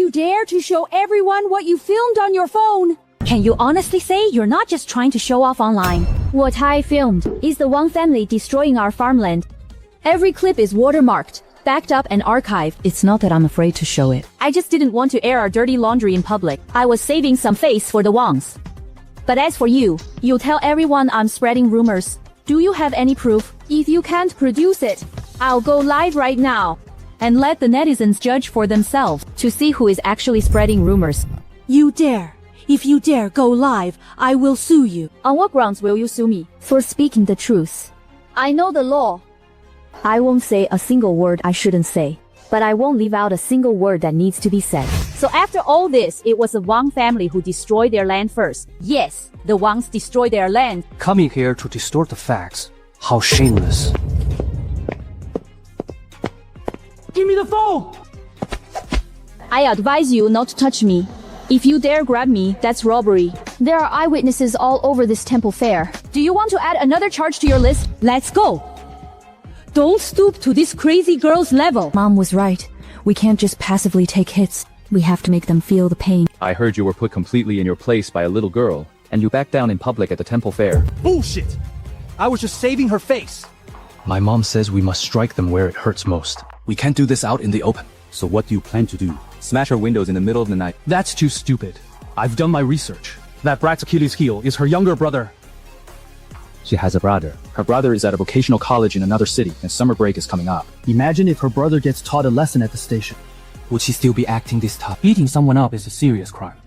you dare to show everyone what you filmed on your phone? Can you honestly say you're not just trying to show off online? What I filmed is the Wang family destroying our farmland. Every clip is watermarked, backed up and archived. It's not that I'm afraid to show it. I just didn't want to air our dirty laundry in public. I was saving some face for the Wangs. But as for you, you'll tell everyone I'm spreading rumors. Do you have any proof? If you can't produce it, I'll go live right now and let the netizens judge for themselves to see who is actually spreading rumors. You dare. If you dare go live, I will sue you. On what grounds will you sue me? For speaking the truth. I know the law. I won't say a single word I shouldn't say, but I won't leave out a single word that needs to be said. So after all this, it was the Wang family who destroyed their land first. Yes, the Wangs destroyed their land. Coming here to distort the facts. How shameless. Give me the phone! I advise you not to touch me. If you dare grab me, that's robbery. There are eyewitnesses all over this temple fair. Do you want to add another charge to your list? Let's go. Don't stoop to this crazy girl's level. Mom was right. We can't just passively take hits. We have to make them feel the pain. I heard you were put completely in your place by a little girl, and you backed down in public at the temple fair. Bullshit! I was just saving her face. My mom says we must strike them where it hurts most. We can't do this out in the open. So what do you plan to do? Smash her windows in the middle of the night? That's too stupid. I've done my research. That brat's Achilles' heel is her younger brother. She has a brother. Her brother is at a vocational college in another city, and summer break is coming up. Imagine if her brother gets taught a lesson at the station. Would she still be acting this tough? Beating someone up is a serious crime.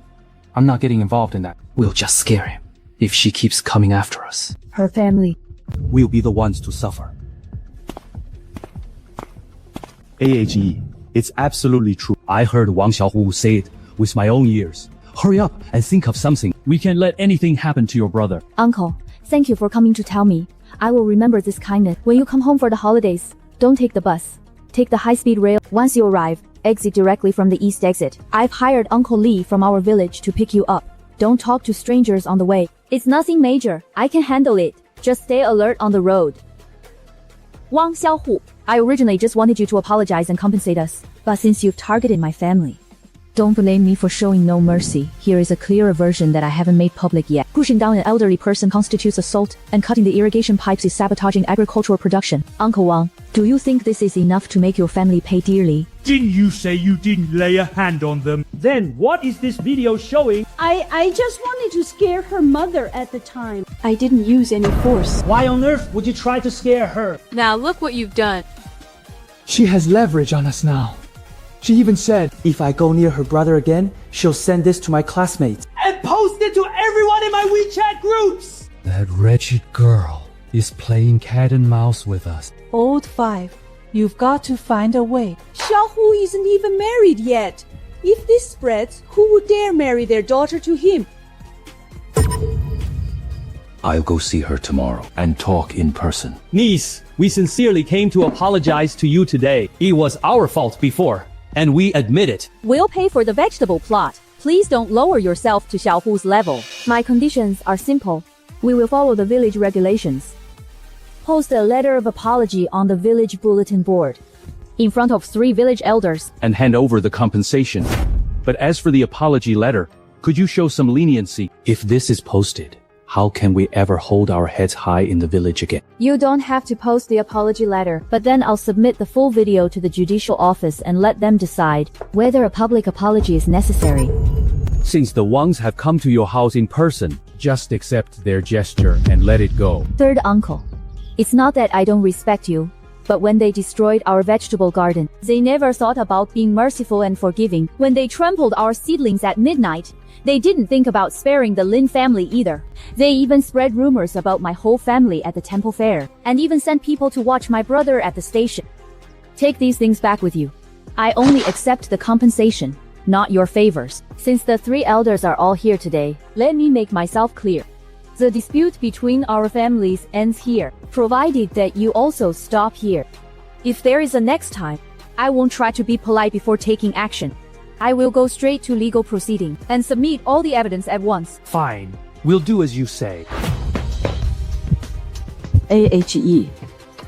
I'm not getting involved in that. We'll just scare him if she keeps coming after us. Her family. We'll be the ones to suffer. AHE, it's absolutely true. I heard Wang Xiaohu say it with my own ears. Hurry up and think of something. We can't let anything happen to your brother. Uncle, thank you for coming to tell me. I will remember this kindness. When you come home for the holidays, don't take the bus. Take the high-speed rail. Once you arrive, exit directly from the east exit. I've hired Uncle Lee from our village to pick you up. Don't talk to strangers on the way. It's nothing major. I can handle it. Just stay alert on the road. Wang Xiaohu, I originally just wanted you to apologize and compensate us. But since you've targeted my family, don't blame me for showing no mercy. Here is a clearer version that I haven't made public yet. Pushing down an elderly person constitutes assault, and cutting the irrigation pipes is sabotaging agricultural production. Uncle Wang, do you think this is enough to make your family pay dearly? Didn't you say you didn't lay a hand on them? Then what is this video showing? I just wanted to scare her mother at the time. I didn't use any force. Why on earth would you try to scare her? Now look what you've done. She has leverage on us now. She even said, if I go near her brother again, she'll send this to my classmates. And post it to everyone in my WeChat groups! That wretched girl is playing cat and mouse with us. Old 5, you've got to find a way. Xiaohu isn't even married yet. If this spreads, who would dare marry their daughter to him? I'll go see her tomorrow and talk in person. Niece, we sincerely came to apologize to you today. It was our fault before, and we admit it. We'll pay for the vegetable plot. Please don't lower yourself to Xiaohu's level. My conditions are simple. We will follow the village regulations. Post a letter of apology on the village bulletin board, in front of 3 village elders, And hand over the compensation. But as for the apology letter, could you show some leniency? If this is posted, how can we ever hold our heads high in the village again? You don't have to post the apology letter, but then I'll submit the full video to the judicial office and let them decide whether a public apology is necessary. Since the Wangs have come to your house in person, just accept their gesture and let it go. Third uncle, it's not that I don't respect you, but when they destroyed our vegetable garden, they never thought about being merciful and forgiving. When they trampled our seedlings at midnight, they didn't think about sparing the Lin family either. They even spread rumors about my whole family at the temple fair, and even sent people to watch my brother at the station. Take these things back with you. I only accept the compensation, not your favors. Since the 3 elders are all here today, let me make myself clear. The dispute between our families ends here, provided that you also stop here. If there is a next time, I won't try to be polite before taking action. I will go straight to legal proceeding and submit all the evidence at once. Fine. We'll do as you say. AHE.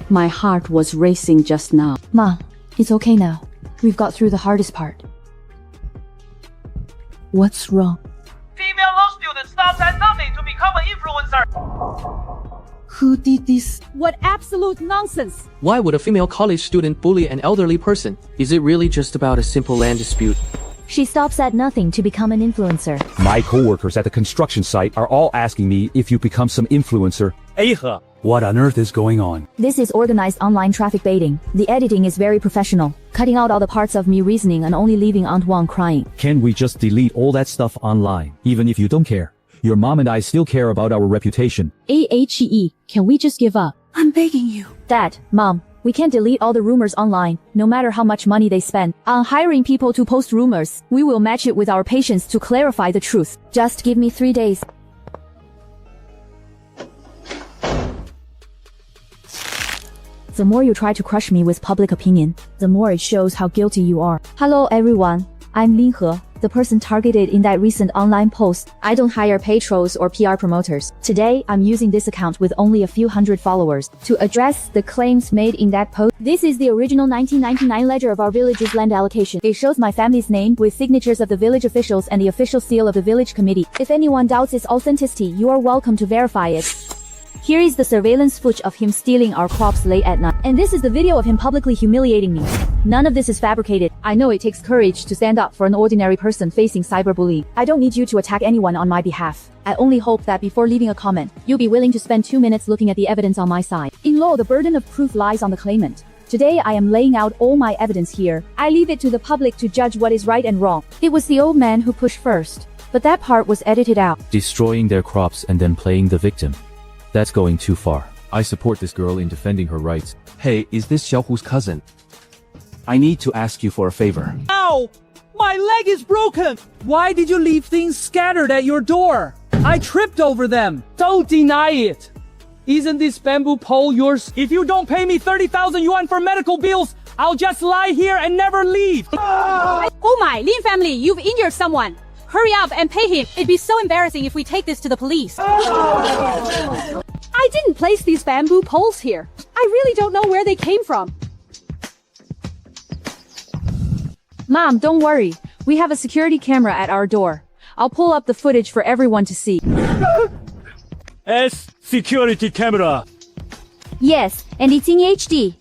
My heart was racing just now. Mom, it's okay now. We've got through the hardest part. What's wrong? Female law student stops at nothing to become an influencer. Who did this? What absolute nonsense! Why would a female college student bully an elderly person? Is it really just about a simple land dispute? She stops at nothing to become an influencer. My coworkers at the construction site are all asking me if you become some influencer. What on earth is going on? This is organized online traffic baiting. The editing is very professional, cutting out all the parts of me reasoning and only leaving Aunt Wang crying. Can we just delete all that stuff online? Even if you don't care. Your mom and I still care about our reputation. AHE, can we just give up? I'm begging you. Dad, Mom, we can't delete all the rumors online, no matter how much money they spend on hiring people to post rumors. We will match it with our patience to clarify the truth. Just give me 3 days. The more you try to crush me with public opinion, the more it shows how guilty you are. Hello everyone, I'm Lin He, the person targeted in that recent online post. I don't hire paid trolls or PR promoters. Today, I'm using this account with only a few hundred followers to address the claims made in that post. This is the original 1999 ledger of our village's land allocation. It shows my family's name with signatures of the village officials and the official seal of the village committee. If anyone doubts its authenticity, you are welcome to verify it. Here is the surveillance footage of him stealing our crops late at night. And this is the video of him publicly humiliating me. None of this is fabricated. I know it takes courage to stand up for an ordinary person facing cyberbullying. I don't need you to attack anyone on my behalf. I only hope that before leaving a comment, you'll be willing to spend 2 minutes looking at the evidence on my side. In law, the burden of proof lies on the claimant. Today I am laying out all my evidence here. I leave it to the public to judge what is right and wrong. It was the old man who pushed first, but that part was edited out. Destroying their crops and then playing the victim. That's going too far. I support this girl in defending her rights. Hey, is this Xiaohu's cousin? I need to ask you for a favor. Ow! My leg is broken! Why did you leave things scattered at your door? I tripped over them. Don't deny it. Isn't this bamboo pole yours? If you don't pay me 30,000 yuan for medical bills, I'll just lie here and never leave. Oh my, Lin family, you've injured someone. Hurry up and pay him. It'd be so embarrassing if we take this to the police. I didn't place these bamboo poles here. I really don't know where they came from. Mom, don't worry. We have a security camera at our door. I'll pull up the footage for everyone to see. Security camera. Yes, and it's in HD.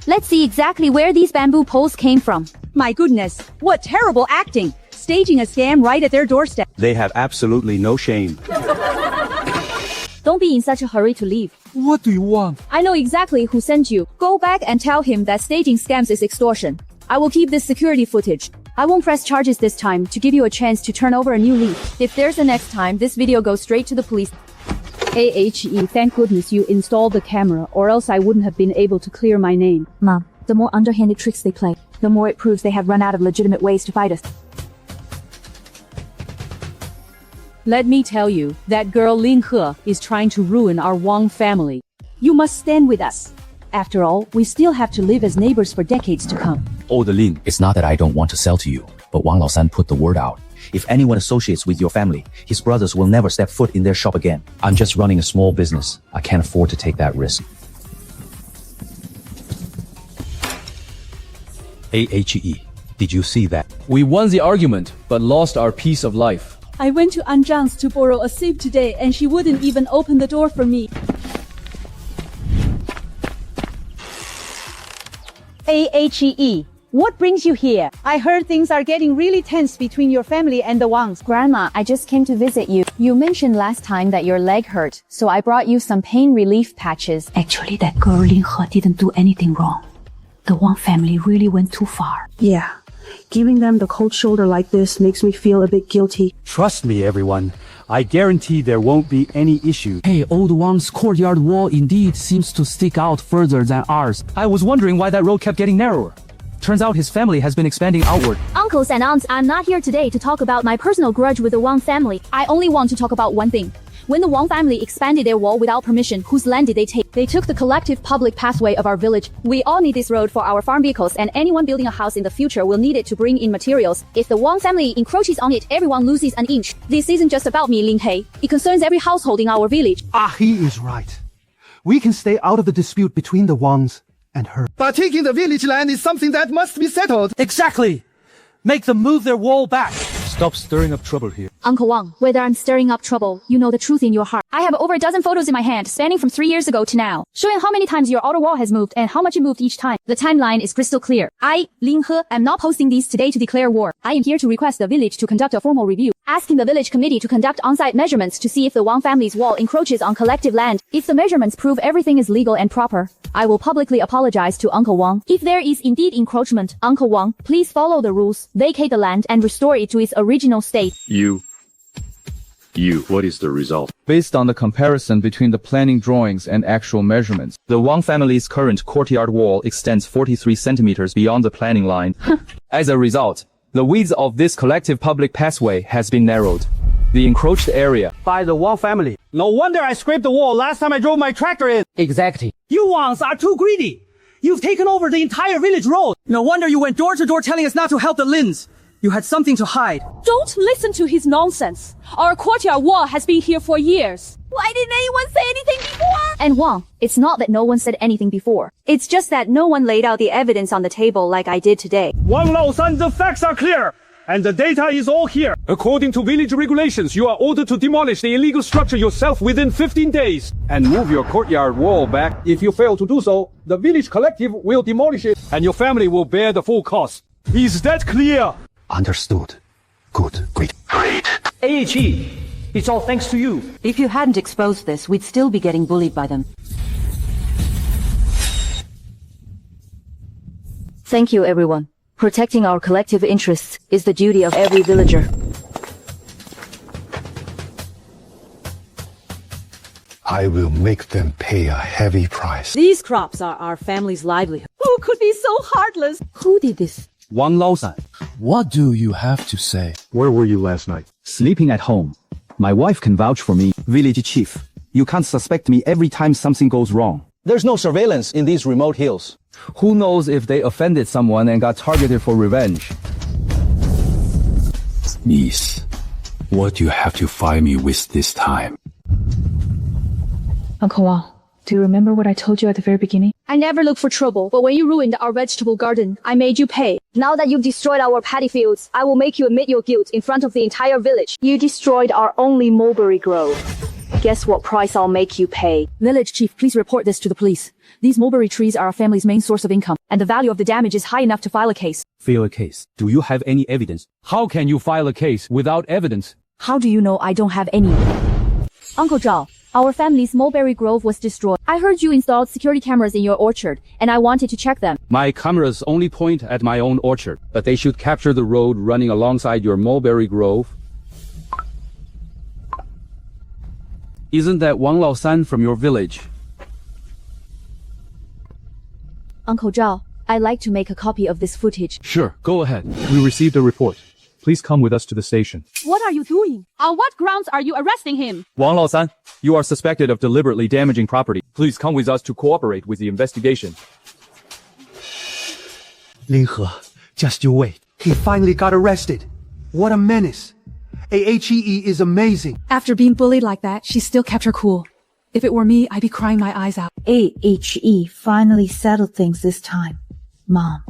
Let's see exactly where these bamboo poles came from. My goodness, what terrible acting. Staging a scam right at their doorstep. They have absolutely no shame. Don't be in such a hurry to leave. What do you want? I know exactly who sent you. Go back and tell him that staging scams is extortion. I will keep this security footage. I won't press charges this time to give you a chance to turn over a new leaf. If there's a next time, this video goes straight to the police. AHE, thank goodness you installed the camera, or else I wouldn't have been able to clear my name. Mom, the more underhanded tricks they play, the more it proves they have run out of legitimate ways to fight us. Let me tell you, that girl Lin He is trying to ruin our Wang family. You must stand with us. After all, we still have to live as neighbors for decades to come. Oh, the Lin, it's not that I don't want to sell to you, but Wang Laosan put the word out. If anyone associates with your family, his brothers will never step foot in their shop again. I'm just running a small business. I can't afford to take that risk. AHE, did you see that? We won the argument, but lost our peace of life. I went to Aunt Wang's to borrow a sieve today and she wouldn't even open the door for me. AHE, what brings you here? I heard things are getting really tense between your family and the Wangs. Grandma, I just came to visit you. You mentioned last time that your leg hurt, so I brought you some pain relief patches. Actually, that girl Lin He didn't do anything wrong. The Wang family really went too far. Yeah. Giving them the cold shoulder like this makes me feel a bit guilty. Trust me, everyone. I guarantee there won't be any issue. Hey, old Wang's courtyard wall indeed seems to stick out further than ours. I was wondering why that road kept getting narrower. Turns out his family has been expanding outward. Uncles and aunts, I'm not here today to talk about my personal grudge with the Wang family. I only want to talk about one thing. When the Wang family expanded their wall without permission, whose land did they take? They took the collective public pathway of our village. We all need this road for our farm vehicles, and anyone building a house in the future will need it to bring in materials. If the Wang family encroaches on it, everyone loses an inch. This isn't just about me, Lin He. It concerns every household in our village. He is right. We can stay out of the dispute between the Wangs and her. But taking the village land is something that must be settled. Exactly. Make them move their wall back. Stop stirring up trouble here. Uncle Wang, whether I'm stirring up trouble, you know the truth in your heart. I have over a dozen photos in my hand, spanning from 3 years ago to now, showing how many times your outer wall has moved and how much it moved each time. The timeline is crystal clear. I, Lin He, am not posting these today to declare war. I am here to request the village to conduct a formal review, asking the village committee to conduct on-site measurements to see if the Wang family's wall encroaches on collective land. If the measurements prove everything is legal and proper, I will publicly apologize to Uncle Wang. If there is indeed encroachment, Uncle Wang, please follow the rules, vacate the land and restore it to its original state. What is the result? Based on the comparison between the planning drawings and actual measurements, the Wang family's current courtyard wall extends 43 centimeters beyond the planning line. As a result, the width of this collective public pathway has been narrowed. The encroached area by the Wang family. No wonder I scraped the wall last time I drove my tractor in. Exactly. You Wangs are too greedy. You've taken over the entire village road. No wonder you went door to door telling us not to help the Lins. You had something to hide. Don't listen to his nonsense. Our courtyard wall has been here for years. Why didn't anyone say anything before? And Wang, it's not that no one said anything before. It's just that no one laid out the evidence on the table like I did today. Wang Laosan, the facts are clear. And the data is all here. According to village regulations, you are ordered to demolish the illegal structure yourself within 15 days. And move your courtyard wall back. If you fail to do so, the village collective will demolish it. And your family will bear the full cost. Is that clear? Understood. Good. Great. AHE, it's all thanks to you. If you hadn't exposed this, we'd still be getting bullied by them. Thank you, everyone. Protecting our collective interests is the duty of every villager. I will make them pay a heavy price. These crops are our family's livelihood. Who could be so heartless? Who did this? Wang Laosan. What do you have to say? Where were you last night? Sleeping at home. My wife can vouch for me. Village chief, you can't suspect me every time something goes wrong. There's no surveillance in these remote hills. Who knows if they offended someone and got targeted for revenge? Niece, what do you have to fight me with this time? Uncle Wang, do you remember what I told you at the very beginning? I never look for trouble, but when you ruined our vegetable garden, I made you pay. Now that you've destroyed our paddy fields, I will make you admit your guilt in front of the entire village. You destroyed our only mulberry grove. Guess what price I'll make you pay? Village chief, please report this to the police. These mulberry trees are our family's main source of income, and the value of the damage is high enough to file a case. File a case? Do you have any evidence? How can you file a case without evidence? How do you know I don't have any? Uncle Zhao, our family's mulberry grove was destroyed. I heard you installed security cameras in your orchard, and I wanted to check them. My cameras only point at my own orchard, but they should capture the road running alongside your mulberry grove. Isn't that Wang Laosan from your village? Uncle Zhao, I'd like to make a copy of this footage. Sure, go ahead. We received a report. Please come with us to the station. What are you doing? On what grounds are you arresting him? Wang Laosan, you are suspected of deliberately damaging property. Please come with us to cooperate with the investigation. Lin He, just you wait. He finally got arrested. What a menace. AHE is amazing. After being bullied like that, she still kept her cool. If it were me, I'd be crying my eyes out. AHE finally settled things this time. Mom,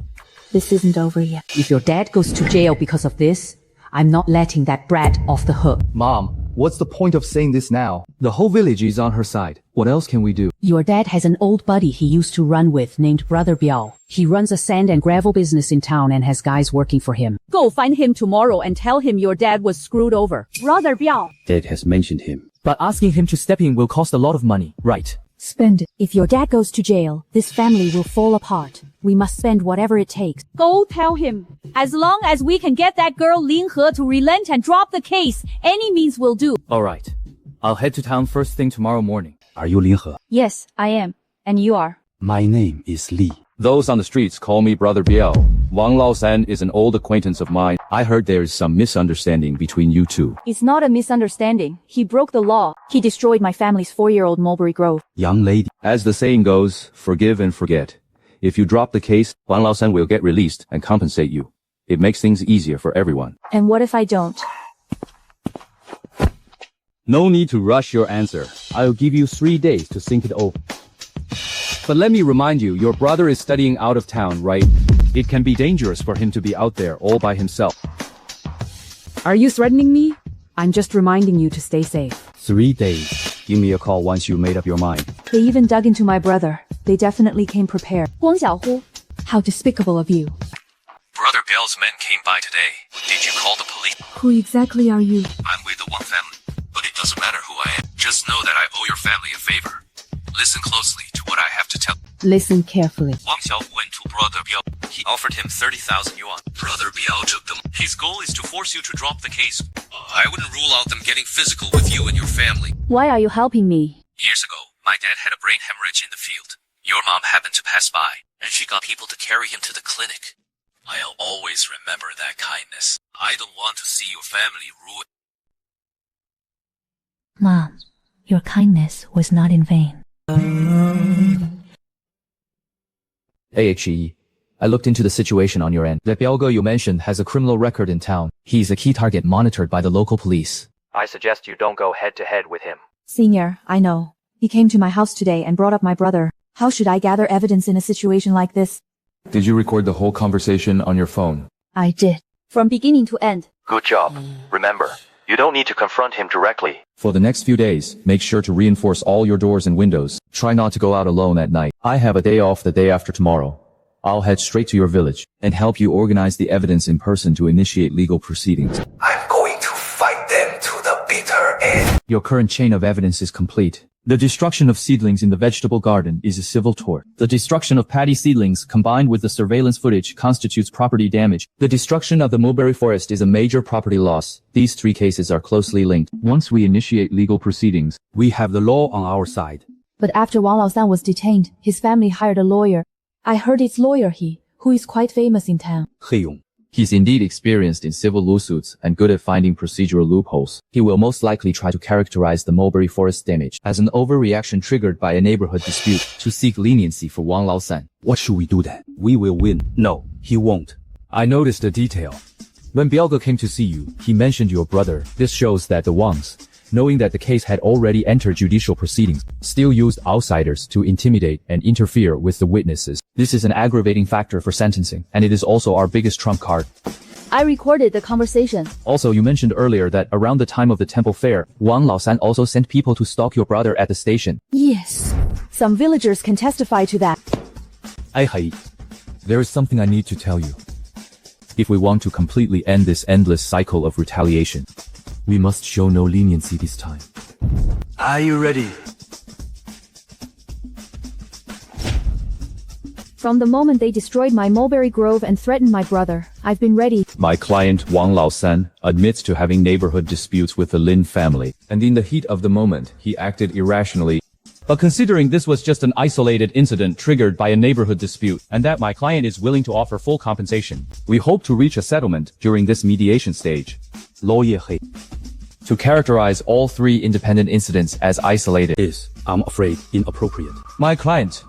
this isn't over yet. If your dad goes to jail because of this, I'm not letting that brat off the hook. Mom, what's the point of saying this now? The whole village is on her side. What else can we do? Your dad has an old buddy he used to run with named Brother Biao. He runs a sand and gravel business in town and has guys working for him. Go find him tomorrow and tell him your dad was screwed over. Brother Biao. Dad has mentioned him. But asking him to step in will cost a lot of money, right? Spend it. If your dad goes to jail, this family will fall apart. We must spend whatever it takes. Go tell him. As long as we can get that girl Lin He to relent and drop the case, any means will do. Alright. I'll head to town first thing tomorrow morning. Are you Lin He? Yes, I am. And you are? My name is Li. Those on the streets call me Brother Biao. Wang Laosan is an old acquaintance of mine. I heard there is some misunderstanding between you two. It's not a misunderstanding. He broke the law. He destroyed my family's 4-year-old mulberry grove. Young lady. As the saying goes, forgive and forget. If you drop the case, Wang Laosan will get released and compensate you. It makes things easier for everyone. And what if I don't? No need to rush your answer. I'll give you 3 days to think it over. But let me remind you, your brother is studying out of town, right? It can be dangerous for him to be out there all by himself. Are you threatening me? I'm just reminding you to stay safe. 3 days. Give me a call once you made up your mind. They even dug into my brother. They definitely came prepared. Wang Xiaohu, how despicable of you. Brother Biao's men came by today. Did you call the police? Who exactly are you? I'm with the Wang family, but it doesn't matter who I am. Just know that I owe your family a favor. Listen closely to what I have to tell. Listen carefully. Wang Xiaohu went to Brother Biao. He offered him 30,000 yuan. Brother Biao took them. His goal is to force you to drop the case. I wouldn't rule out them getting physical with you and your family. why are you helping me? Years ago, my dad had a brain hemorrhage in the field. Your mom happened to pass by, and she got people to carry him to the clinic. I'll always remember that kindness. I don't want to see your family ruined. Mom, your kindness was not in vain. AHE, I looked into the situation on your end. That Biaoge you mentioned has a criminal record in town. He's a key target monitored by the local police. I suggest you don't go head-to-head with him. Senior, I know. He came to my house today and brought up my brother. How should I gather evidence in a situation like this? Did you record the whole conversation on your phone? I did. From beginning to end. Good job. Remember, you don't need to confront him directly. For the next few days, make sure to reinforce all your doors and windows. Try not to go out alone at night. I have a day off the day after tomorrow. I'll head straight to your village and help you organize the evidence in person to initiate legal proceedings. I'm going to fight them to the bitter end. Your current chain of evidence is complete. The destruction of seedlings in the vegetable garden is a civil tort. The destruction of paddy seedlings combined with the surveillance footage constitutes property damage. The destruction of the mulberry forest is a major property loss. These 3 cases are closely linked. Once we initiate legal proceedings, we have the law on our side. But after Wang Laosan was detained, his family hired a lawyer. I heard it's lawyer He, who is quite famous in town. He Yong. He's indeed experienced in civil lawsuits and good at finding procedural loopholes. He will most likely try to characterize the mulberry forest damage as an overreaction triggered by a neighborhood dispute to seek leniency for Wang Laosan. What should we do then? We will win. No, he won't. I noticed a detail. When Biaoge came to see you, he mentioned your brother. This shows that the Wangs, knowing that the case had already entered judicial proceedings, still used outsiders to intimidate and interfere with the witnesses. This is an aggravating factor for sentencing, and it is also our biggest trump card. I recorded the conversation. Also, you mentioned earlier that around the time of the temple fair, Wang Laosan also sent people to stalk your brother at the station. Yes. Some villagers can testify to that. He, there is something I need to tell you. If we want to completely end this endless cycle of retaliation, we must show no leniency this time. Are you ready? From the moment they destroyed my mulberry grove and threatened my brother, I've been ready. My client Wang Laosan admits to having neighborhood disputes with the Lin family, and in the heat of the moment, he acted irrationally. But considering this was just an isolated incident triggered by a neighborhood dispute, and that my client is willing to offer full compensation, we hope to reach a settlement during this mediation stage. Lawyer He. To characterize all 3 independent incidents as isolated is, I'm afraid, inappropriate. My client,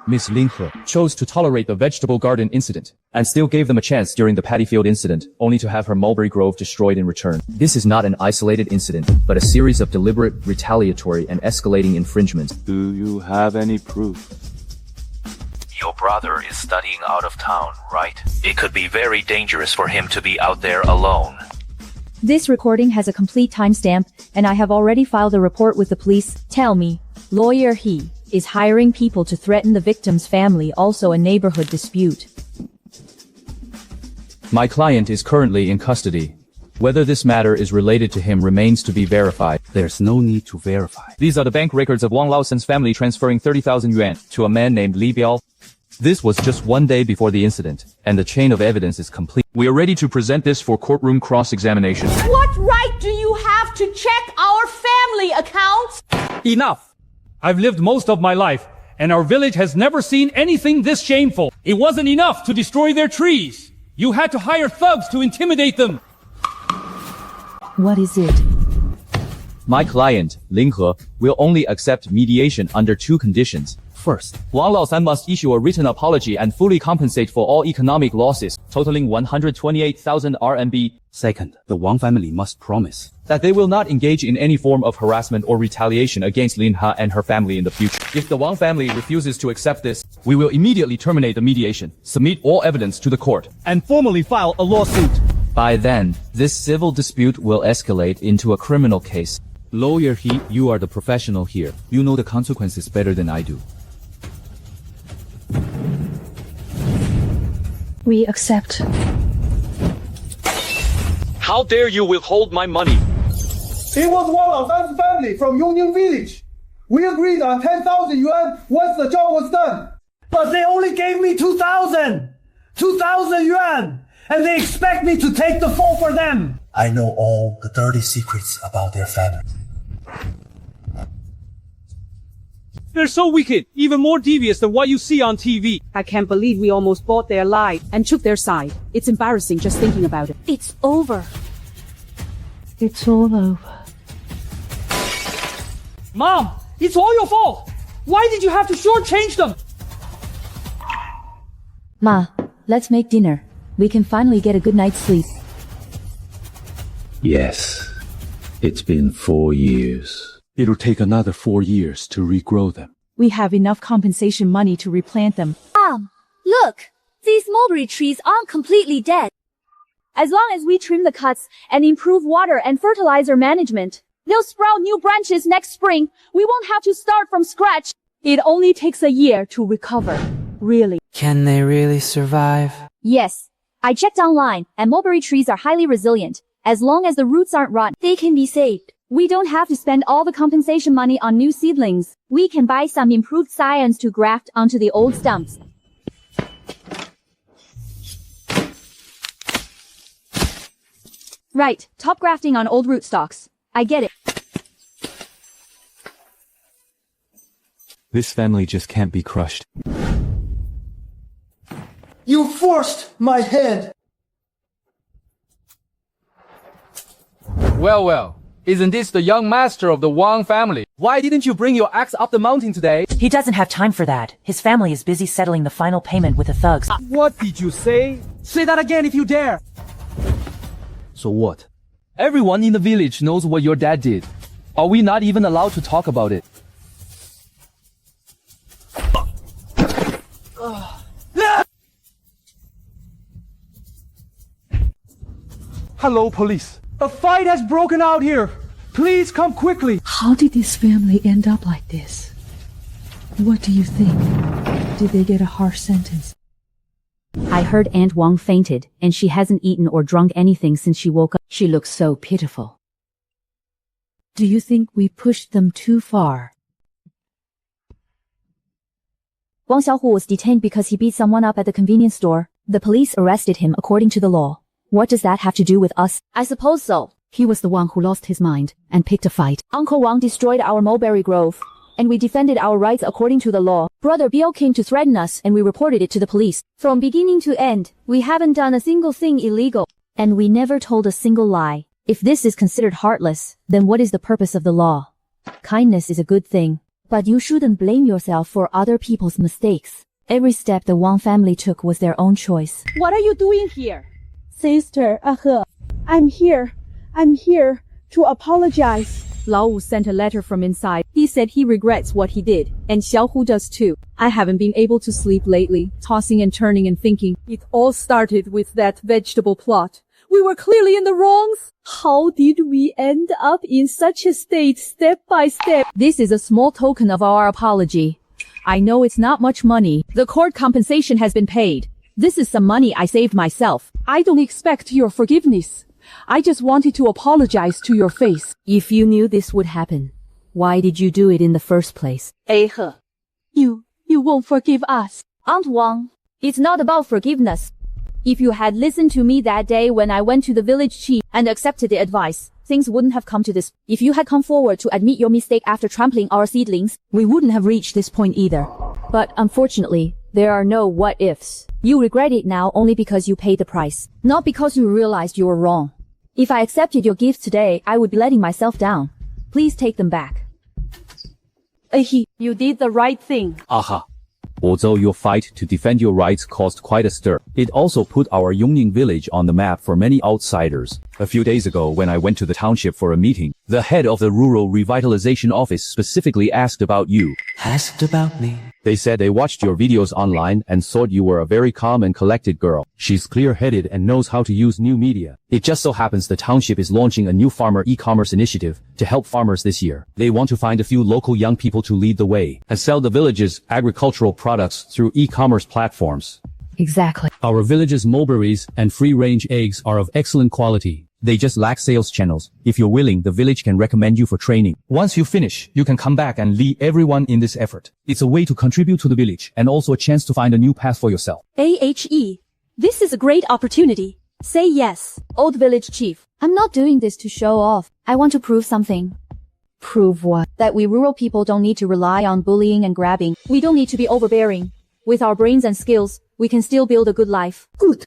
Miss Lin He, chose to tolerate the vegetable garden incident and still gave them a chance during the paddy field incident, only to have her mulberry grove destroyed in return. This is not an isolated incident, but a series of deliberate, retaliatory, and escalating infringements. Do you have any proof? Your brother is studying out of town, right? It could be very dangerous for him to be out there alone. This recording has a complete timestamp, and I have already filed a report with the police. Tell me, lawyer He is hiring people to threaten the victim's family, also a neighborhood dispute. My client is currently in custody. Whether this matter is related to him remains to be verified. There's no need to verify. These are the bank records of Wang Laosan's family transferring 30,000 yuan to a man named Li Biao. This was just 1 day before the incident, and the chain of evidence is complete. We are ready to present this for courtroom cross-examination. What right do you have to check our family accounts? Enough! I've lived most of my life, and our village has never seen anything this shameful. It wasn't enough to destroy their trees. You had to hire thugs to intimidate them. What is it? My client, Lin He, will only accept mediation under 2 conditions. First, Wang Laosan must issue a written apology and fully compensate for all economic losses, totaling 128,000 RMB. Second, the Wang family must promise that they will not engage in any form of harassment or retaliation against Lin He and her family in the future. If the Wang family refuses to accept this, we will immediately terminate the mediation, submit all evidence to the court, and formally file a lawsuit. By then, this civil dispute will escalate into a criminal case. Lawyer He, you are the professional here. You know the consequences better than I do. We accept. How dare you withhold my money? It was one of An's family from Yongning Village. We agreed on 10,000 yuan once the job was done. But they only gave me 2,000! 2,000 yuan! And they expect me to take the fall for them! I know all the dirty secrets about their family. They're so wicked, even more devious than what you see on TV. I can't believe we almost bought their lie and took their side. It's embarrassing just thinking about it. It's over. It's all over. Mom, it's all your fault. Why did you have to shortchange them? Ma, let's make dinner. We can finally get a good night's sleep. Yes. It's been 4 years. It'll take another 4 years to regrow them. We have enough compensation money to replant them. Look! These mulberry trees aren't completely dead. As long as we trim the cuts and improve water and fertilizer management, they'll sprout new branches next spring. We won't have to start from scratch. It only takes a year to recover. Really. Can they really survive? Yes. I checked online, and mulberry trees are highly resilient. As long as the roots aren't rotten, they can be saved. We don't have to spend all the compensation money on new seedlings. We can buy some improved scions to graft onto the old stumps. Right, top grafting on old rootstocks. I get it. This family just can't be crushed. You forced my hand. Well. Isn't this the young master of the Wang family? Why didn't you bring your axe up the mountain today? He doesn't have time for that. His family is busy settling the final payment with the thugs. What did you say? Say that again if you dare. So what? Everyone in the village knows what your dad did. Are we not even allowed to talk about it? Hello, police. A fight has broken out here. Please come quickly. How did this family end up like this? What do you think? Did they get a harsh sentence? I heard Aunt Wang fainted, and she hasn't eaten or drunk anything since she woke up. She looks so pitiful. Do you think we pushed them too far? Wang Xiaohu was detained because he beat someone up at the convenience store. The police arrested him according to the law. What does that have to do with us? I suppose so. He was the one who lost his mind and picked a fight. Uncle Wang destroyed our mulberry grove, and we defended our rights according to the law. Brother Biao came to threaten us, and we reported it to the police. From beginning to end, we haven't done a single thing illegal, and we never told a single lie. If this is considered heartless, then what is the purpose of the law? Kindness is a good thing, but you shouldn't blame yourself for other people's mistakes. Every step the Wang family took was their own choice. What are you doing here? Sister, I'm here to apologize. Lao Wu sent a letter from inside. He said he regrets what he did, and Xiaohu does too. I haven't been able to sleep lately, tossing and turning and thinking. It all started with that vegetable plot. We were clearly in the wrongs. How did we end up in such a state step by step? This is a small token of our apology. I know it's not much money. The court compensation has been paid. This is some money I saved myself. I don't expect your forgiveness. I just wanted to apologize to your face. If you knew this would happen, why did you do it in the first place? He, you won't forgive us. Aunt Wang, it's not about forgiveness. If you had listened to me that day when I went to the village chief and accepted the advice, things wouldn't have come to this. If you had come forward to admit your mistake after trampling our seedlings, we wouldn't have reached this point either. But unfortunately, there are no what-ifs. You regret it now only because you paid the price, not because you realized you were wrong. If I accepted your gifts today, I would be letting myself down. Please take them back. You did the right thing. Aha. Although your fight to defend your rights caused quite a stir, it also put our Yongning village on the map for many outsiders. A few days ago when I went to the township for a meeting, the head of the rural revitalization office specifically asked about you. Asked about me? They said they watched your videos online and thought you were a very calm and collected girl. She's clear-headed and knows how to use new media. It just so happens the township is launching a new farmer e-commerce initiative to help farmers this year. They want to find a few local young people to lead the way and sell the village's agricultural products through e-commerce platforms. Exactly. Our village's mulberries and free-range eggs are of excellent quality. They just lack sales channels. If you're willing, the village can recommend you for training. Once you finish, you can come back and lead everyone in this effort. It's a way to contribute to the village and also a chance to find a new path for yourself. AHE. This is a great opportunity. Say yes. Old village chief, I'm not doing this to show off. I want to prove something. Prove what? That we rural people don't need to rely on bullying and grabbing. We don't need to be overbearing. With our brains and skills, we can still build a good life. Good.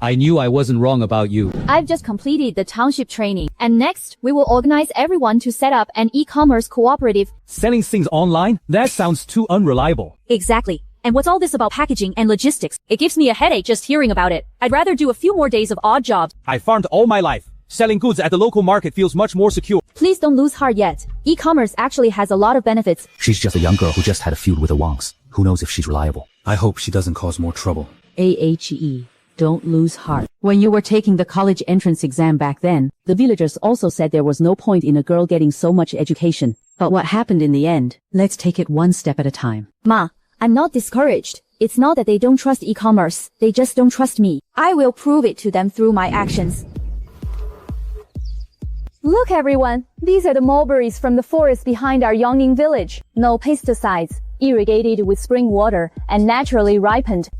I knew I wasn't wrong about you. I've just completed the township training. And next, we will organize everyone to set up an e-commerce cooperative. Selling things online? That sounds too unreliable. Exactly. And what's all this about packaging and logistics? It gives me a headache just hearing about it. I'd rather do a few more days of odd jobs. I farmed all my life. Selling goods at the local market feels much more secure. Please don't lose heart yet. E-commerce actually has a lot of benefits. She's just a young girl who just had a feud with the Wangs. Who knows if she's reliable? I hope she doesn't cause more trouble. AHE. Don't lose heart. When you were taking the college entrance exam back then, the villagers also said there was no point in a girl getting so much education. But what happened in the end? Let's take it one step at a time. Ma, I'm not discouraged. It's not that they don't trust e-commerce. They just don't trust me. I will prove it to them through my actions. Look everyone, these are the mulberries from the forest behind our Yongning village. No pesticides, irrigated with spring water, and naturally ripened.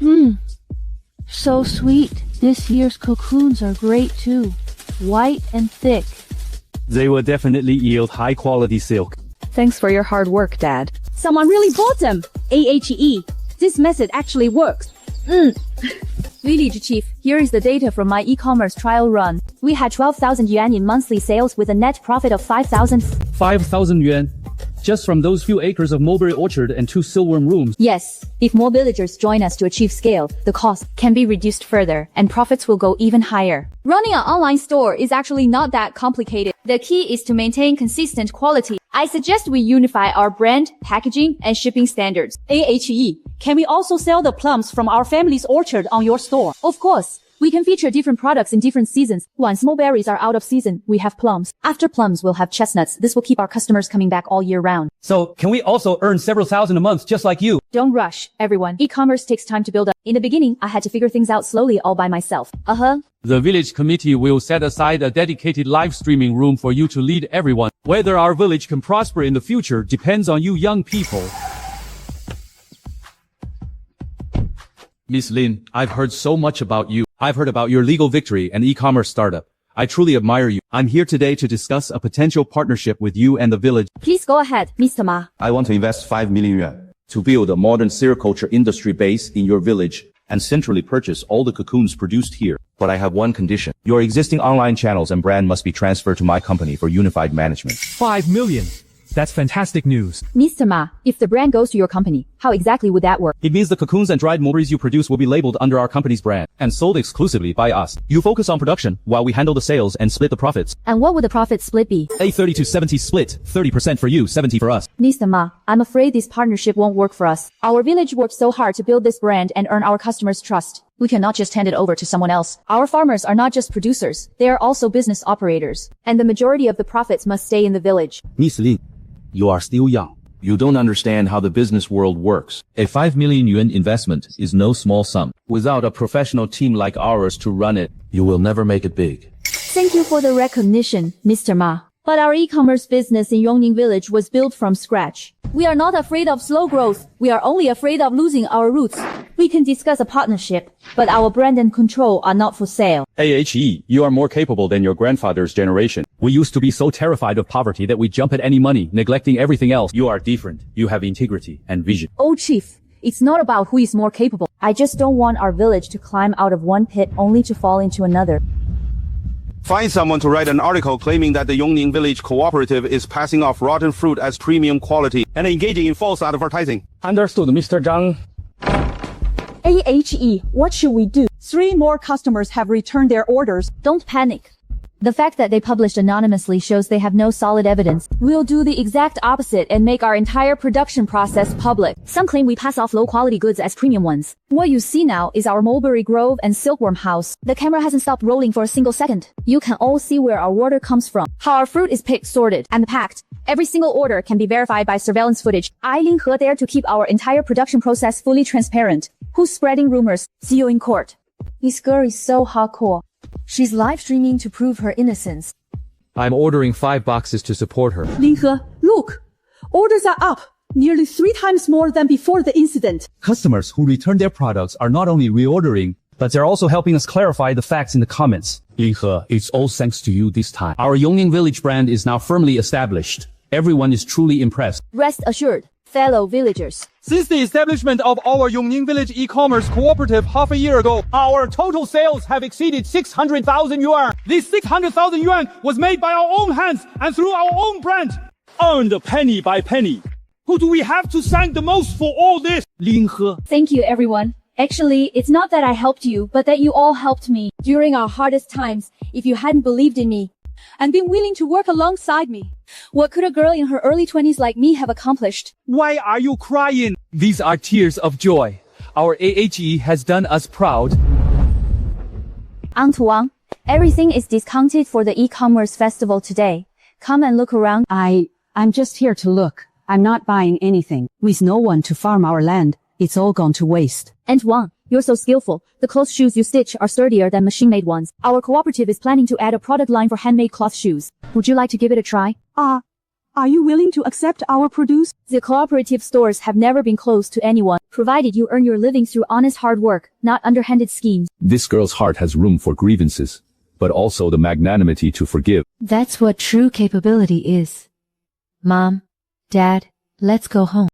So sweet. This year's cocoons are great too. White and thick. They will definitely yield high-quality silk. Thanks for your hard work, Dad. Someone really bought them! AHE. This method actually works. Village chief, here is the data from my e-commerce trial run. We had 12,000 yuan in monthly sales with a net profit of 5,000. 5,000 yuan? Just from those few acres of mulberry orchard and 2 silkworm rooms? Yes. If more villagers join us to achieve scale, the cost can be reduced further and profits will go even higher. Running an online store is actually not that complicated. The key is to maintain consistent quality. I suggest we unify our brand, packaging, and shipping standards. AHE. Can we also sell the plums from our family's orchard on your store? Of course. We can feature different products in different seasons. Once mulberries are out of season, we have plums. After plums, we'll have chestnuts. This will keep our customers coming back all year round. So, can we also earn several thousand a month just like you? Don't rush, everyone. E-commerce takes time to build up. In the beginning, I had to figure things out slowly all by myself. The village committee will set aside a dedicated live streaming room for you to lead everyone. Whether our village can prosper in the future depends on you young people. Miss Lin, I've heard so much about you. I've heard about your legal victory and e-commerce startup. I truly admire you. I'm here today to discuss a potential partnership with you and the village. Please go ahead, Mr. Ma. I want to invest 5 million yuan to build a modern sericulture industry base in your village and centrally purchase all the cocoons produced here. But I have one condition. Your existing online channels and brand must be transferred to my company for unified management. 5 million. That's fantastic news. Mr. Ma, if the brand goes to your company, how exactly would that work? It means the cocoons and dried mulberries you produce will be labeled under our company's brand and sold exclusively by us. You focus on production while we handle the sales and split the profits. And what would the profit split be? A 30 to 70 split, 30% for you, 70 for us. Mr. Ma, I'm afraid this partnership won't work for us. Our village worked so hard to build this brand and earn our customers' trust. We cannot just hand it over to someone else. Our farmers are not just producers, they are also business operators. And the majority of the profits must stay in the village. Miss Lin, you are still young. You don't understand how the business world works. A 5 million yuan investment is no small sum. Without a professional team like ours to run it, you will never make it big. Thank you for the recognition, Mr. Ma. But our e-commerce business in Yongning village was built from scratch. We are not afraid of slow growth. We are only afraid of losing our roots. We can discuss a partnership, but our brand and control are not for sale. AHE, you are more capable than your grandfather's generation. We used to be so terrified of poverty that we jump at any money, neglecting everything else. You are different. You have integrity and vision. Oh, Chief, it's not about who is more capable. I just don't want our village to climb out of one pit only to fall into another. Find someone to write an article claiming that the Yongning Village Cooperative is passing off rotten fruit as premium quality and engaging in false advertising. Understood, Mr. Zhang. AHE, what should we do? 3 more customers have returned their orders. Don't panic. The fact that they published anonymously shows they have no solid evidence. We'll do the exact opposite and make our entire production process public. Some claim we pass off low-quality goods as premium ones. What you see now is our mulberry grove and silkworm house. The camera hasn't stopped rolling for a single second. You can all see where our water comes from, how our fruit is picked, sorted, and packed. Every single order can be verified by surveillance footage. I, Lin He, there to keep our entire production process fully transparent. Who's spreading rumors? See you in court. This girl is so hardcore. She's live streaming to prove her innocence. I'm ordering 5 boxes to support her. Lin He, look! Orders are up, nearly 3 times more than before the incident. Customers who return their products are not only reordering, but they're also helping us clarify the facts in the comments. Lin He, it's all thanks to you this time. Our Yongning Village brand is now firmly established. Everyone is truly impressed. Rest assured, fellow villagers. Since the establishment of our Yongning Village e-commerce cooperative half a year ago, our total sales have exceeded 600,000 yuan. This 600,000 yuan was made by our own hands and through our own brand, earned penny by penny. Who do we have to thank the most for all this? Lin He. Thank you, everyone. Actually, it's not that I helped you, but that you all helped me during our hardest times. If you hadn't believed in me and been willing to work alongside me, what could a girl in her early 20s like me have accomplished? Why are you crying? These are tears of joy. Our AHE has done us proud. Aunt Wang, everything is discounted for the e-commerce festival today. Come and look around. I'm just here to look. I'm not buying anything. With no one to farm our land, it's all gone to waste. Aunt Wang, you're so skillful. The cloth shoes you stitch are sturdier than machine-made ones. Our cooperative is planning to add a product line for handmade cloth shoes. Would you like to give it a try? Are you willing to accept our produce? The cooperative stores have never been closed to anyone, provided you earn your living through honest hard work, not underhanded schemes. This girl's heart has room for grievances, but also the magnanimity to forgive. That's what true capability is. Mom, Dad, let's go home.